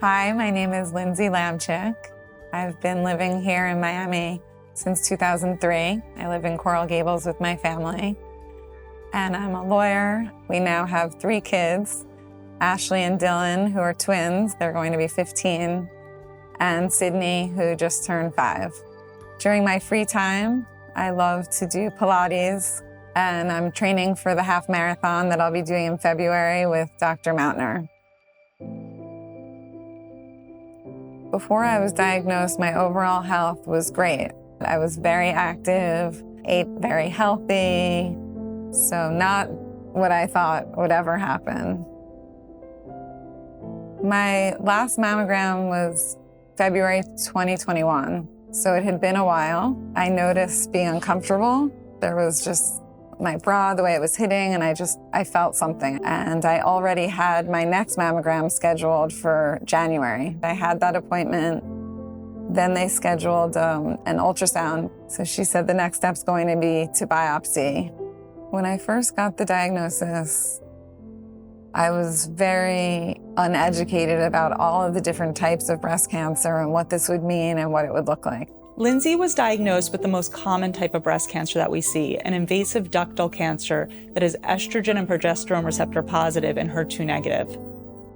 Hi, my name is Lindsey Lamchick. I've been living here in Miami since 2003. I live in Coral Gables with my family, and I'm a lawyer. We now have 3 kids, Ashley and Dylan, who are twins. They're going to be 15, and Sydney, who just turned 5. During my free time, I love to do Pilates, and I'm training for the half marathon that I'll be doing in February with Dr. Mautner. Before I was diagnosed, my overall health was great. I was very active, ate very healthy, so not what I thought would ever happen. My last mammogram was February 2021, so it had been a while. I noticed being uncomfortable. There was just my bra, the way it was hitting, and I felt something. And I already had my next mammogram scheduled for January. I had that appointment. Then they scheduled an ultrasound. So she said the next step's going to be to biopsy. When I first got the diagnosis, I was very uneducated about all of the different types of breast cancer and what this would mean and what it would look like. Lindsey was diagnosed with the most common type of breast cancer that we see, an invasive ductal cancer that is estrogen and progesterone receptor positive and HER2 negative.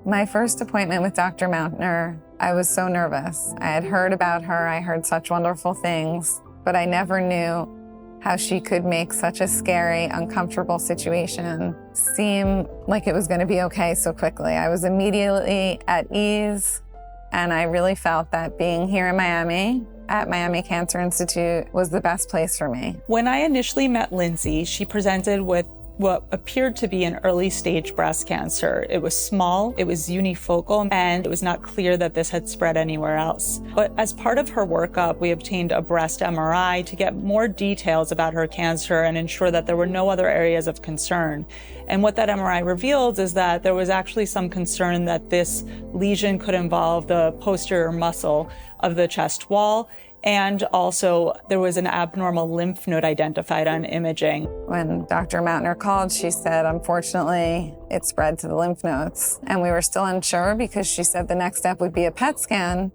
My first appointment with Dr. Mautner, I was so nervous. I had heard about her, I heard such wonderful things, but I never knew how she could make such a scary, uncomfortable situation seem like it was going to be okay so quickly. I was immediately at ease, and I really felt that being here in Miami at Miami Cancer Institute was the best place for me. When I initially met Lindsey, she presented with what appeared to be an early stage breast cancer. It was small, it was unifocal, and it was not clear that this had spread anywhere else. But as part of her workup, we obtained a breast MRI to get more details about her cancer and ensure that there were no other areas of concern. And what that MRI revealed is that there was actually some concern that this lesion could involve the posterior muscle of the chest wall, and also there was an abnormal lymph node identified on imaging. When Dr. Mautner called, she said, unfortunately, it spread to the lymph nodes. And we were still unsure because she said the next step would be a PET scan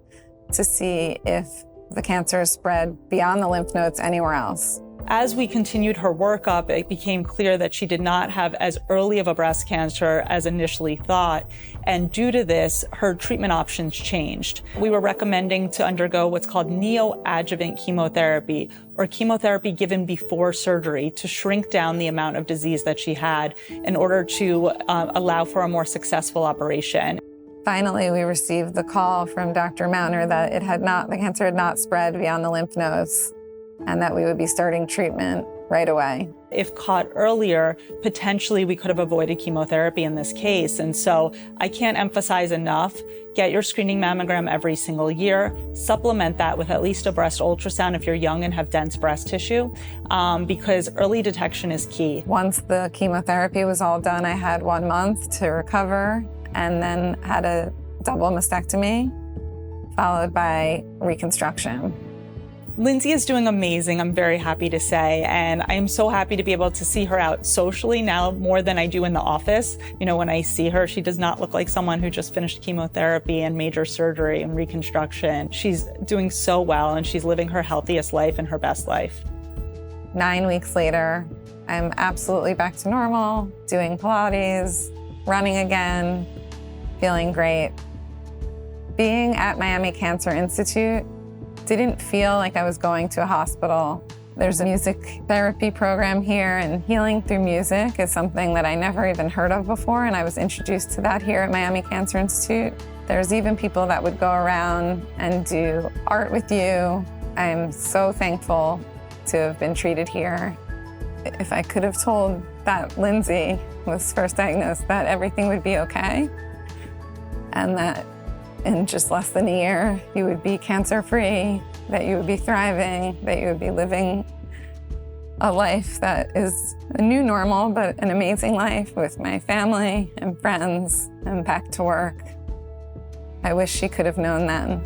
to see if the cancer spread beyond the lymph nodes anywhere else. As we continued her workup, it became clear that she did not have as early of a breast cancer as initially thought. And due to this, her treatment options changed. We were recommending to undergo what's called neoadjuvant chemotherapy, or chemotherapy given before surgery to shrink down the amount of disease that she had in order to allow for a more successful operation. Finally, we received the call from Dr. Mautner that the cancer had not spread beyond the lymph nodes, and that we would be starting treatment right away. If caught earlier, potentially we could have avoided chemotherapy in this case. And so I can't emphasize enough, get your screening mammogram every single year, supplement that with at least a breast ultrasound if you're young and have dense breast tissue, because early detection is key. Once the chemotherapy was all done, I had 1 month to recover and then had a double mastectomy, followed by reconstruction. Lindsey is doing amazing, I'm very happy to say, and I'm so happy to be able to see her out socially now more than I do in the office. You know, when I see her, she does not look like someone who just finished chemotherapy and major surgery and reconstruction. She's doing so well, and she's living her healthiest life and her best life. 9 weeks later, I'm absolutely back to normal, doing Pilates, running again, feeling great. Being at Miami Cancer Institute didn't feel like I was going to a hospital. There's a music therapy program here, and healing through music is something that I never even heard of before, and I was introduced to that here at Miami Cancer Institute. There's even people that would go around and do art with you. I'm so thankful to have been treated here. If I could have told that Lindsey was first diagnosed that everything would be okay, and that in just less than a year, you would be cancer-free, that you would be thriving, that you would be living a life that is a new normal, but an amazing life with my family and friends and back to work. I wish she could have known then.